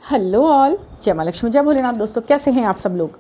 Hello all, जय माँ लक्ष्मी, जय भोलेनाथ। दोस्तों, कैसे हैं आप सब लोग।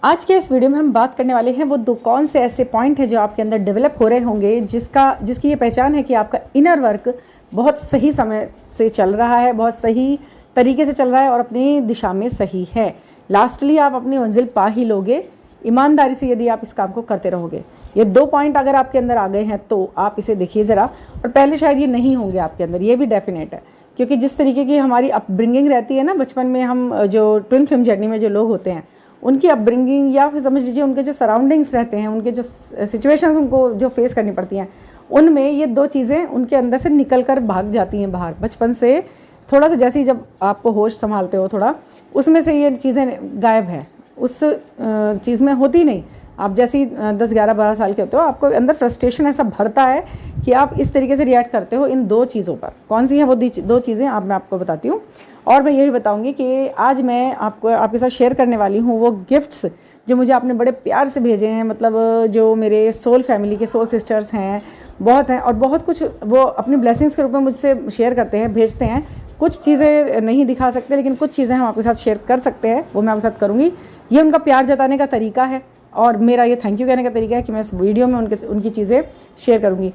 आज के इस वीडियो में हम बात करने वाले हैं वो कौन से ऐसे पॉइंट हैं जो आपके अंदर डेवलप हो रहे होंगे, जिसकी ये पहचान है कि आपका इनर वर्क बहुत सही समय से चल रहा है, बहुत सही तरीके से चल रहा है और अपनी दिशा में सही है। लास्टली आप अपनी मंजिल पा ही लोगे, ईमानदारी से यदि आप इस काम को करते रहोगे। ये 2 पॉइंट अगर आपके अंदर आ गए हैं तो आप इसे देखिए ज़रा। और पहले शायद ये नहीं होंगे आपके अंदर, ये भी डेफिनेट है, क्योंकि जिस तरीके की हमारी अपब्रिंगिंग रहती है ना बचपन में, हम जो ट्विन फिल्म जर्नी में जो लोग होते हैं उनकी अपब्रिंगिंग या फिर समझ लीजिए उनके जो सराउंडिंग्स रहते हैं, उनके जो सिचुएशंस उनको जो फेस करनी पड़ती हैं, उनमें ये 2 चीज़ें उनके अंदर से निकल कर भाग जाती हैं बाहर। बचपन से थोड़ा सा जैसे ही जब आपको होश संभालते हो थोड़ा, उसमें से ये चीज़ें गायब है, उस चीज़ में होती नहीं। आप जैसे ही 10, 11, 12 साल के होते हो, आपको अंदर फ्रस्ट्रेशन ऐसा भरता है कि आप इस तरीके से रिएक्ट करते हो इन 2 चीज़ों पर। कौन सी हैं वो 2 चीज़ें मैं आपको बताती हूँ। और मैं यही बताऊँगी कि आज मैं आपके साथ शेयर करने वाली हूँ वो गिफ्ट्स जो मुझे आपने बड़े प्यार से भेजे हैं। मतलब जो मेरे सोल फैमिली के सोल सिस्टर्स हैं, बहुत हैं, और बहुत कुछ वो अपनी ब्लेसिंग्स के रूप में मुझसे शेयर करते हैं, भेजते हैं। कुछ चीज़ें नहीं दिखा सकते, लेकिन कुछ चीज़ें हम आपके साथ शेयर कर सकते हैं, वो मैं आपके साथ करूँगी। ये उनका प्यार जताने का तरीका है और मेरा ये थैंक यू कहने का तरीका है कि मैं इस वीडियो में उनकी चीज़ें शेयर करूँगी।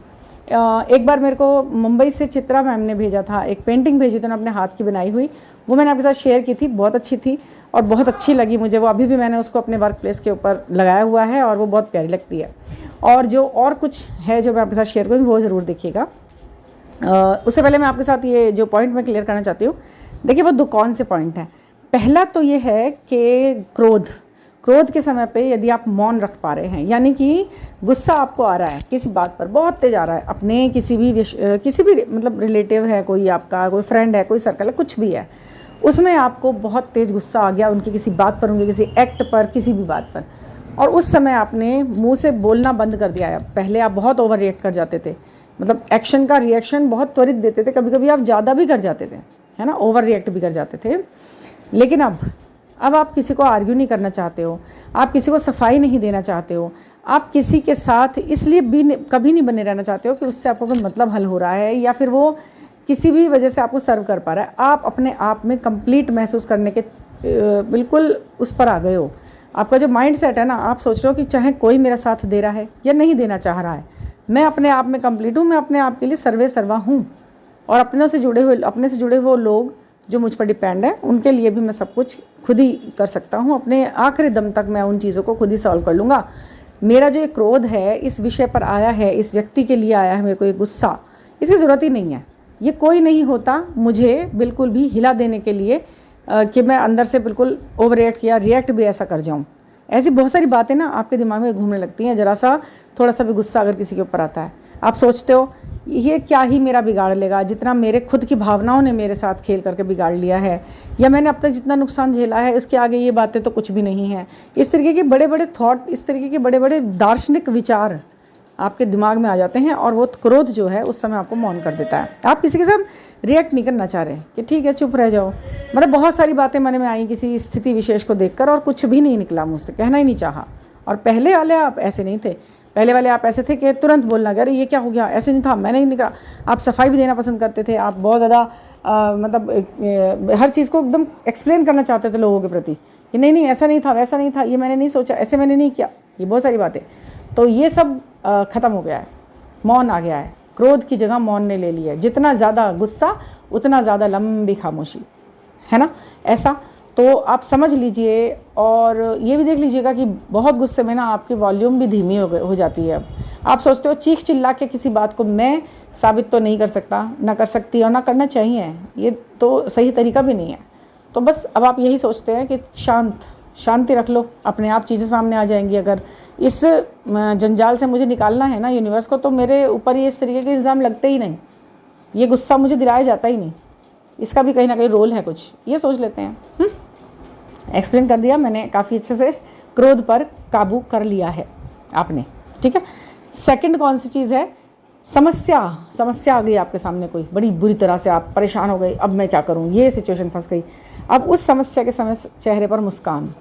एक बार मेरे को मुंबई से चित्रा मैम ने भेजा था, एक पेंटिंग भेजी थी उन्होंने अपने हाथ की बनाई हुई, वो मैंने आपके साथ शेयर की थी। बहुत अच्छी थी और बहुत अच्छी लगी मुझे वो। अभी भी मैंने उसको अपने वर्क प्लेस के ऊपर लगाया हुआ है और वो बहुत प्यारी लगती है। और जो और कुछ है जो मैं आपके साथ शेयर करूँगी वो ज़रूर देखिएगा। उससे पहले मैं आपके साथ ये जो पॉइंट मैं क्लियर करना चाहती हूँ, देखिए वो 2 कौन से पॉइंट हैं। पहला तो ये है कि क्रोध के समय पे यदि आप मौन रख पा रहे हैं, यानी कि गुस्सा आपको आ रहा है किसी बात पर, बहुत तेज आ रहा है, अपने किसी भी मतलब रिलेटिव है, कोई आपका कोई फ्रेंड है, कोई सर्कल है, कुछ भी है, उसमें आपको बहुत तेज गुस्सा आ गया उनकी किसी बात पर, उनके किसी एक्ट पर, किसी भी बात पर, और उस समय आपने मुँह से बोलना बंद कर दिया है। पहले आप बहुत ओवर रिएक्ट कर जाते थे, मतलब एक्शन का रिएक्शन बहुत त्वरित देते थे, कभी कभी आप ज़्यादा भी कर जाते थे, है ना, ओवर रिएक्ट भी कर जाते थे। लेकिन अब आप किसी को आर्ग्यू नहीं करना चाहते हो, आप किसी को सफाई नहीं देना चाहते हो, आप किसी के साथ इसलिए भी कभी नहीं बने रहना चाहते हो कि उससे आपको कोई मतलब हल हो रहा है या फिर वो किसी भी वजह से आपको सर्व कर पा रहा है। आप अपने आप में कंप्लीट महसूस करने के बिल्कुल उस पर आ गए हो। आपका जो माइंड सेट है ना, आप सोच रहे हो कि चाहे कोई मेरा साथ दे रहा है या नहीं देना चाह रहा है, मैं अपने आप में कंप्लीट हूँ, मैं अपने आप के लिए सर्वे सर्वा हूँ। और अपने से जुड़े हुए लोग जो मुझ पर डिपेंड है, उनके लिए भी मैं सब कुछ खुद ही कर सकता हूँ। अपने आखिरी दम तक मैं उन चीज़ों को खुद ही सॉल्व कर लूँगा। मेरा जो ये क्रोध है इस विषय पर आया है, इस व्यक्ति के लिए आया है मेरे को ये गुस्सा, इसकी ज़रूरत ही नहीं है। ये कोई नहीं होता मुझे बिल्कुल भी हिला देने के लिए कि मैं अंदर से बिल्कुल ओवर रिएक्ट भी ऐसा कर जाऊँ। ऐसी बहुत सारी बातें ना आपके दिमाग में घूमने लगती हैं। ज़रा सा थोड़ा सा भी गुस्सा अगर किसी के ऊपर आता है, आप सोचते हो ये क्या ही मेरा बिगाड़ लेगा, जितना मेरे खुद की भावनाओं ने मेरे साथ खेल करके बिगाड़ लिया है, या मैंने अब तक जितना नुकसान झेला है इसके आगे ये बातें तो कुछ भी नहीं है। इस तरीके के बड़े बड़े थॉट, इस तरीके के बड़े बड़े दार्शनिक विचार आपके दिमाग में आ जाते हैं और वो क्रोध जो है उस समय आपको मौन कर देता है। आप किसी के साथ रिएक्ट नहीं करना चाह रहे कि ठीक है चुप रह जाओ। मतलब बहुत सारी बातें मन में आई किसी स्थिति विशेष को देखकर और कुछ भी नहीं निकला मुझसे, कहना ही नहीं चाहा। और पहले वाले आप ऐसे नहीं थे, पहले वाले आप ऐसे थे कि तुरंत बोलना कि अरे ये क्या हो गया, ऐसे नहीं था, मैंने नहीं निकला। आप सफाई भी देना पसंद करते थे, आप बहुत ज़्यादा मतलब हर चीज़ को एकदम एक्सप्लेन करना चाहते थे लोगों के प्रति कि नहीं ऐसा नहीं था, वैसा नहीं था, ये मैंने नहीं सोचा, ऐसे मैंने नहीं किया, ये बहुत सारी बातें। तो ये सब ख़त्म हो गया है, मौन आ गया है। क्रोध की जगह मौन ने ले लिया है। जितना ज़्यादा गुस्सा उतना ज़्यादा लंबी खामोशी, है ना, ऐसा। तो आप समझ लीजिए और ये भी देख लीजिएगा कि बहुत गुस्से में ना आपकी वॉल्यूम भी धीमी हो जाती है। अब आप सोचते हो चीख चिल्ला के किसी बात को मैं साबित तो नहीं कर सकता, ना कर सकती और ना करना चाहिए, ये तो सही तरीका भी नहीं है। तो बस अब आप यही सोचते हैं कि शांति रख लो, अपने आप चीज़ें सामने आ जाएंगी। अगर इस जंजाल से मुझे निकालना है ना यूनिवर्स को, तो मेरे ऊपर ये इस तरीके के इल्ज़ाम लगते ही नहीं, ये गुस्सा मुझे दिलाया जाता ही नहीं, इसका भी कहीं ना कहीं रोल है कुछ, ये सोच लेते हैं। एक्सप्लेन कर दिया मैंने काफ़ी अच्छे से, क्रोध पर काबू कर लिया है आपने, ठीक है। सेकंड कौन सी चीज़ है, समस्या आ गई आपके सामने, कोई बड़ी बुरी तरह से आप परेशान हो गए, अब मैं क्या करूं, ये सिचुएशन फंस गई। अब उस समस्या के समय चेहरे पर मुस्कान,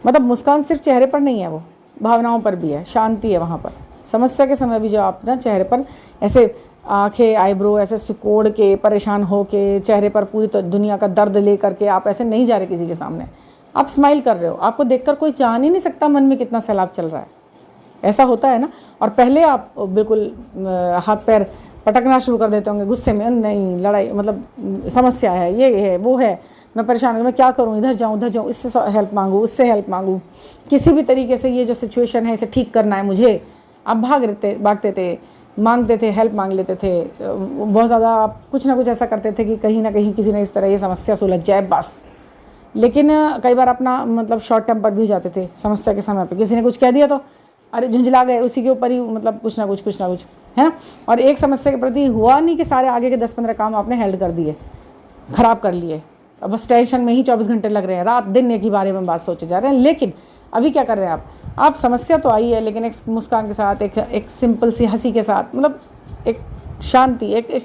मतलब मुस्कान सिर्फ चेहरे पर नहीं है, वो भावनाओं पर भी है, शांति है वहाँ पर। समस्या के समय भी जो आप ना चेहरे पर ऐसे आंखें आईब्रो ऐसे सिकोड़ के, परेशान हो के, चेहरे पर पूरी तो दुनिया का दर्द ले करके आप ऐसे नहीं जा रहे किसी के सामने, आप स्माइल कर रहे हो। आपको देखकर कोई जान ही नहीं सकता मन में कितना सैलाब चल रहा है, ऐसा होता है ना। और पहले आप बिल्कुल हाथ पैर पटकना शुरू कर देते होंगे गुस्से में, नहीं लड़ाई मतलब समस्या है, ये है वो है, मैं परेशान हूँ, मैं क्या करूँ, इधर जाऊँ उधर जाऊँ, इससे हेल्प मांगूँ उससे हेल्प मांगूँ, किसी भी तरीके से ये जो सिचुएशन है इसे ठीक करना है मुझे। आप भागते थे, मांगते थे, हेल्प मांग लेते थे, बहुत ज़्यादा आप कुछ ना कुछ ऐसा करते थे कि कहीं ना कहीं किसी ने इस तरह ये समस्या सुलझ जाए बस। लेकिन कई बार अपना मतलब शॉर्ट टेम्पर भी हो जाते थे समस्या के समय पे, किसी ने कुछ कह दिया तो अरे झुंझला गए, उसी के ऊपर ही मतलब कुछ ना कुछ है ना। और एक समस्या के प्रति हुआ नहीं कि सारे आगे के 10-15 काम आपने हेल्ड कर दिए, ख़राब कर लिए, अब बस टेंशन में ही 24 घंटे लग रहे हैं, रात दिन एक ही बारे में बात सोचे जा रहे हैं। लेकिन अभी क्या कर रहे हैं आप समस्या तो आई है लेकिन एक मुस्कान के साथ, एक सिंपल सी हंसी के साथ, मतलब एक शांति, एक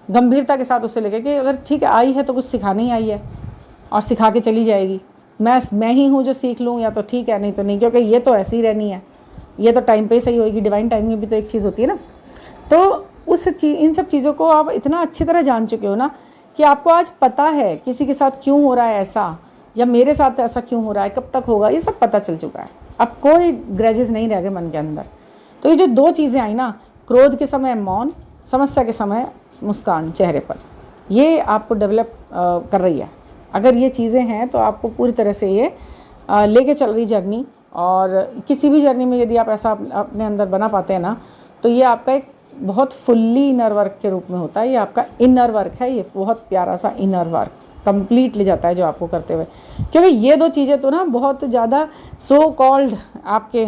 गंभीरता के साथ उससे लेके कि अगर ठीक है आई है तो कुछ सिखाने ही आई है और सिखा के चली जाएगी, मैं ही हूँ जो सीख लूँ, या तो ठीक है नहीं तो नहीं, क्योंकि ये तो ऐसी ही रहनी है, ये तो टाइम पे ही सही होगी, डिवाइन टाइमिंग भी तो एक चीज़ होती है ना। तो इन सब चीज़ों को आप इतना अच्छी तरह जान चुके हो ना कि आपको आज पता है किसी के साथ क्यों हो रहा है ऐसा, या मेरे साथ ऐसा क्यों हो रहा है, कब तक होगा, ये सब पता चल चुका है। अब कोई ग्रजेस नहीं रह गए मन के अंदर। तो ये जो 2 चीज़ें आई ना, क्रोध के समय मौन, समस्या के समय मुस्कान चेहरे पर, ये आपको डेवलप कर रही है। अगर ये चीज़ें हैं तो आपको पूरी तरह से ये लेके चल रही जर्नी। और किसी भी जर्नी में यदि आप ऐसा अपने अंदर बना पाते हैं ना, तो ये आपका एक बहुत फुल्ली इनर वर्क के रूप में होता है। ये आपका इनर वर्क है, ये बहुत प्यारा सा इनर वर्क कंप्लीट ले जाता है जो आपको करते हुए। क्योंकि ये 2 चीज़ें तो ना बहुत ज़्यादा सो कॉल्ड आपके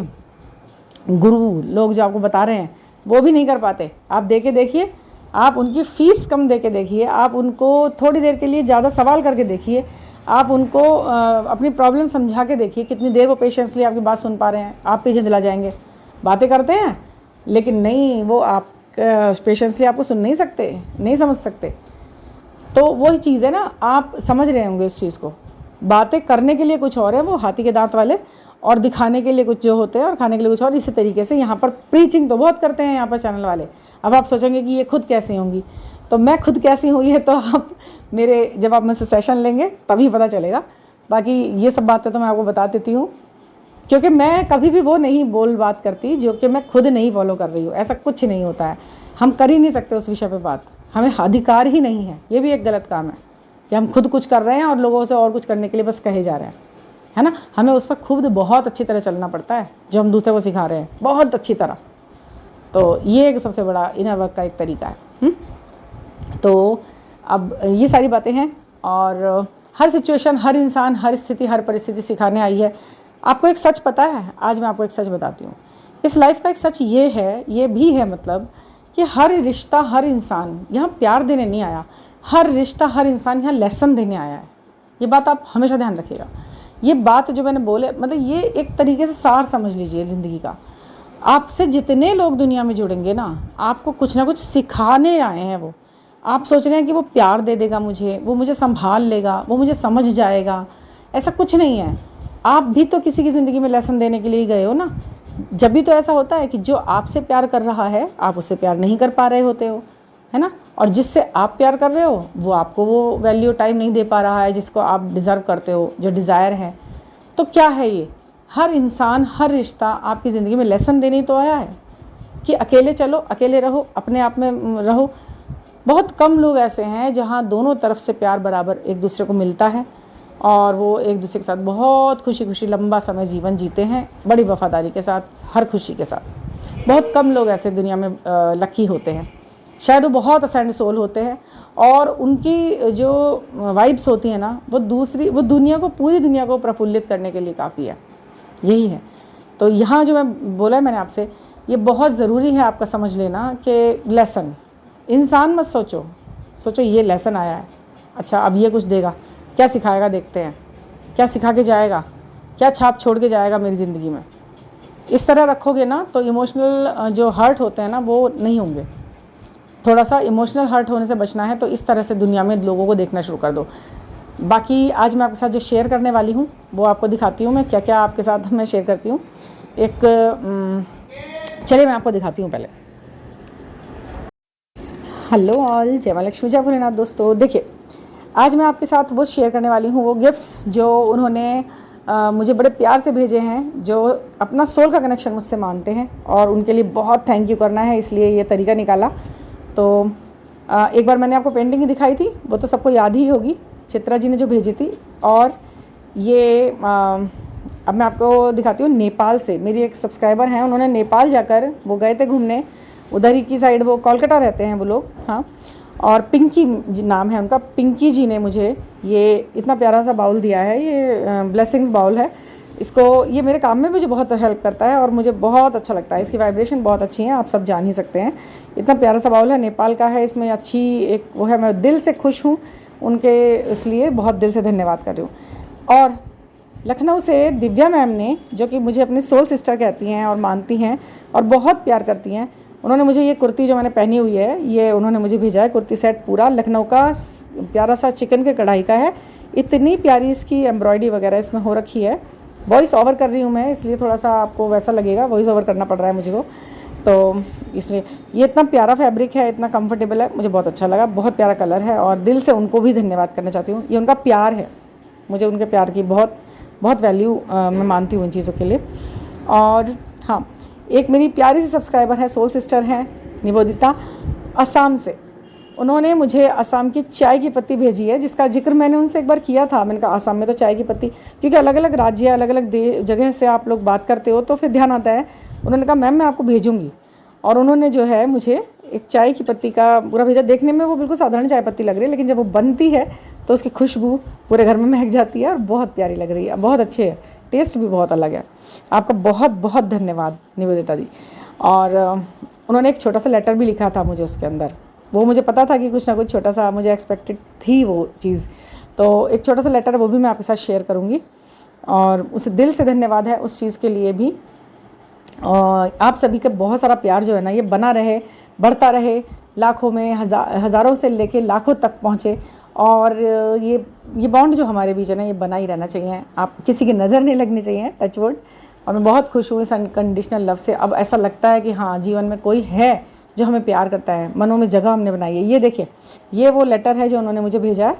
गुरु लोग जो आपको बता रहे हैं वो भी नहीं कर पाते। आप दे के देखिए, आप उनकी फ़ीस कम दे के देखिए, आप उनको थोड़ी देर के लिए ज़्यादा सवाल करके देखिए, आप उनको अपनी प्रॉब्लम समझा के देखिए, कितनी देर वो पेशेंसली आपकी बात सुन पा रहे हैं। आप पीछे चला जाएंगे, बातें करते हैं लेकिन नहीं, वो आप पेशेंसली आपको सुन नहीं सकते, नहीं समझ सकते। तो वही चीज़ है ना, आप समझ रहे होंगे उस चीज़ को। बातें करने के लिए कुछ और है, वो हाथी के दांत वाले, और दिखाने के लिए कुछ जो होते हैं और खाने के लिए कुछ और। इसी तरीके से यहाँ पर प्रीचिंग तो बहुत करते हैं यहाँ पर चैनल वाले। अब आप सोचेंगे कि ये खुद कैसी होंगी, तो मैं खुद कैसी हुई है तो आप जब आप मुझसे सेशन लेंगे तभी पता चलेगा। बाकी ये सब बातें तो मैं आपको बता देती हूँ, क्योंकि मैं कभी भी वो नहीं बात करती जो कि मैं खुद नहीं फॉलो कर रही हूँ। ऐसा कुछ नहीं होता है, हम कर ही नहीं सकते उस विषय पे बात, हमें अधिकार ही नहीं है। ये भी एक गलत काम है कि हम खुद कुछ कर रहे हैं और लोगों से और कुछ करने के लिए बस कहे जा रहे हैं, है ना। हमें उस पर खुद बहुत अच्छी तरह चलना पड़ता है जो हम दूसरे को सिखा रहे हैं, बहुत अच्छी तरह। तो ये एक सबसे बड़ा इनर वर्क का एक तरीका है। तो अब ये सारी बातें हैं, और हर सिचुएशन, हर इंसान, हर स्थिति, हर परिस्थिति सिखाने आई है। आपको एक सच पता है, आज मैं आपको एक सच बताती हूँ। इस लाइफ का एक सच ये भी है मतलब कि हर रिश्ता, हर इंसान यहाँ प्यार देने नहीं आया, हर रिश्ता, हर इंसान यहाँ लेसन देने आया है। ये बात आप हमेशा ध्यान रखिएगा। ये बात जो मैंने बोले, मतलब ये एक तरीके से सार समझ लीजिए ज़िंदगी का। आपसे जितने लोग दुनिया में जुड़ेंगे ना, आपको कुछ ना कुछ सिखाने आए हैं। वो आप सोच रहे हैं कि वो प्यार दे देगा मुझे, वो मुझे संभाल लेगा, वो मुझे समझ जाएगा, ऐसा कुछ नहीं है। आप भी तो किसी की ज़िंदगी में लेसन देने के लिए गए हो ना। जब भी तो ऐसा होता है कि जो आपसे प्यार कर रहा है आप उससे प्यार नहीं कर पा रहे होते हो, है ना। और जिससे आप प्यार कर रहे हो वो आपको वो वैल्यू टाइम नहीं दे पा रहा है जिसको आप डिज़र्व करते हो, जो डिज़ायर है। तो क्या है ये, हर इंसान, हर रिश्ता आपकी ज़िंदगी में लेसन देने तो आया है कि अकेले चलो, अकेले रहो, अपने आप में रहो। बहुत कम लोग ऐसे हैं जहाँ दोनों तरफ से प्यार बराबर एक दूसरे को मिलता है और वो एक दूसरे के साथ बहुत खुशी खुशी लंबा समय जीवन जीते हैं, बड़ी वफादारी के साथ, हर खुशी के साथ। बहुत कम लोग ऐसे दुनिया में लकी होते हैं। शायद वो बहुत असेंड सोल होते हैं और उनकी जो वाइब्स होती हैं ना, वो दुनिया को, पूरी दुनिया को प्रफुल्लित करने के लिए काफ़ी है। यही है। तो यहाँ जो मैं बोला है मैंने आपसे, ये बहुत ज़रूरी है आपका समझ लेना कि लेसन, इंसान मत सोचो ये लेसन आया है, अच्छा अब ये कुछ देगा, क्या सिखाएगा, देखते हैं क्या सिखा के जाएगा, क्या छाप छोड़ के जाएगा मेरी ज़िंदगी में। इस तरह रखोगे ना तो इमोशनल जो हर्ट होते हैं ना वो नहीं होंगे। थोड़ा सा इमोशनल हर्ट होने से बचना है तो इस तरह से दुनिया में लोगों को देखना शुरू कर दो। बाकी आज मैं आपके साथ जो शेयर करने वाली हूँ वो आपको दिखाती हूँ मैं क्या क्या आपके साथ मैं शेयर करती हूँ। चलिए मैं आपको दिखाती हूँ पहले। हेलो ऑल, जय मां लक्ष्मी, जय भोलेनाथ। दोस्तों देखिए, आज मैं आपके साथ वो शेयर करने वाली हूँ, वो गिफ्ट्स जो उन्होंने मुझे बड़े प्यार से भेजे हैं, जो अपना सोल का कनेक्शन मुझसे मानते हैं, और उनके लिए बहुत थैंक यू करना है, इसलिए ये तरीका निकाला। तो एक बार मैंने आपको पेंटिंग ही दिखाई थी, वो तो सबको याद ही होगी, चित्रा जी ने जो भेजी थी। और ये अब मैं आपको दिखाती हूँ नेपाल से। मेरी एक सब्सक्राइबर हैं, उन्होंने नेपाल जाकर वो गए थे घूमने, उधर ही की साइड, वो कोलकाता रहते हैं वो लोग, हाँ। और पिंकी नाम है उनका, पिंकी जी ने मुझे ये इतना प्यारा सा बाउल दिया है। ये ब्लेसिंग्स बाउल है। इसको, ये मेरे काम में मुझे बहुत हेल्प करता है और मुझे बहुत अच्छा लगता है। इसकी वाइब्रेशन बहुत अच्छी है, आप सब जान ही सकते हैं। इतना प्यारा सा बाउल है, नेपाल का है। इसमें अच्छी एक वो है, मैं दिल से खुश हूँ उनके, इसलिए बहुत दिल से धन्यवाद कर रही हूँ। और लखनऊ से दिव्या मैम ने, जो कि मुझे अपनी सोल सिस्टर कहती हैं और मानती हैं और बहुत प्यार करती हैं, उन्होंने मुझे ये कुर्ती जो मैंने पहनी हुई है, ये उन्होंने मुझे भेजा है कुर्ती सेट पूरा। लखनऊ का प्यारा सा चिकन के कढ़ाई का है। इतनी प्यारी इसकी एम्ब्रॉयडरी वगैरह इसमें हो रखी है। वॉइस ओवर कर रही हूँ मैं, इसलिए थोड़ा सा आपको वैसा लगेगा, वॉइस ओवर करना पड़ रहा है मुझे को, तो इसलिए। ये इतना प्यारा फैब्रिक है, इतना कंफर्टेबल है, मुझे बहुत अच्छा लगा। बहुत प्यारा कलर है और दिल से उनको भी धन्यवाद करना चाहती हूँ। ये उनका प्यार है, मुझे उनके प्यार की बहुत बहुत वैल्यू मैं मानती हूँ इन चीज़ों के लिए। और हाँ, एक मेरी प्यारी सी सब्सक्राइबर है, सोल सिस्टर हैं, निवेदिता, असम से। उन्होंने मुझे असम की चाय की पत्ती भेजी है, जिसका जिक्र मैंने उनसे एक बार किया था। मैंने कहा असम में तो चाय की पत्ती, क्योंकि अलग अलग राज्य, अलग अलग जगह से आप लोग बात करते हो तो फिर ध्यान आता है। उन्होंने कहा मैम मैं आपको भेजूँगी, और उन्होंने जो है मुझे एक चाय की पत्ती का पूरा भेजा। देखने में वो बिल्कुल साधारण चाय पत्ती लग रही है, लेकिन जब वो बनती है तो उसकी खुशबू पूरे घर में महक जाती है और बहुत प्यारी लग रही है, बहुत अच्छे है, टेस्ट भी बहुत अलग है। आपका बहुत बहुत धन्यवाद निवेदिता दी। और उन्होंने एक छोटा सा लेटर भी लिखा था मुझे उसके अंदर। वो मुझे पता था कि कुछ ना कुछ छोटा सा मुझे एक्सपेक्टेड थी वो चीज़, तो एक छोटा सा लेटर है, वो भी मैं आपके साथ शेयर करूँगी। और उसे दिल से धन्यवाद है उस चीज़ के लिए भी। और आप सभी का बहुत सारा प्यार जो है ना, ये बना रहे, बढ़ता रहे, लाखों में, हज़ारों से लेके लाखों तक पहुँचे। और ये बॉन्ड जो हमारे बीच है ना, ये बना ही रहना चाहिए। आप किसी की नज़र नहीं लगनी चाहिए, टच वुड। और मैं बहुत खुश हूँ इस अनकंडीशनल लव से। अब ऐसा लगता है कि हाँ, जीवन में कोई है जो हमें प्यार करता है, मनों में जगह हमने बनाई है। ये देखिए, ये वो लेटर है जो उन्होंने मुझे भेजा है,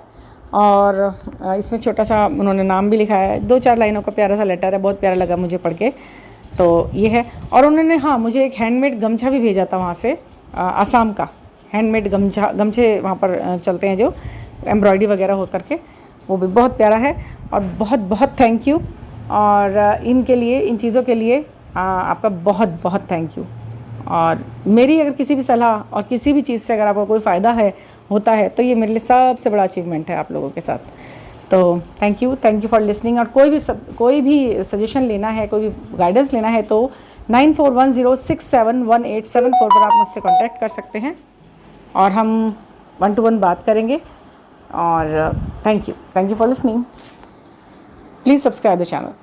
और इसमें छोटा सा उन्होंने नाम भी लिखा है। 2-4 लाइनों का प्यारा सा लेटर है, बहुत प्यारा लगा मुझे पढ़ के। तो ये है। और उन्होंने हाँ, मुझे एक हैंडमेड गमछा भी भेजा था वहाँ से, असम का हैंडमेड गमछे वहाँ पर चलते हैं जो एम्ब्रॉयडरी वगैरह हो करके, वो भी बहुत प्यारा है। और बहुत बहुत थैंक यू। और इनके लिए, इन चीज़ों के लिए आपका बहुत बहुत थैंक यू। और मेरी अगर किसी भी सलाह और किसी भी चीज़ से अगर आपको कोई फ़ायदा है, होता है, तो ये मेरे लिए सबसे बड़ा अचीवमेंट है आप लोगों के साथ। तो थैंक यू फॉर लिसनिंग। और कोई भी सजेशन लेना है, कोई भी गाइडेंस लेना है, तो 9410671874 पर आप मुझसे कांटेक्ट कर सकते हैं और हम 1-to-1 बात करेंगे। और thank you for listening. Please subscribe the channel.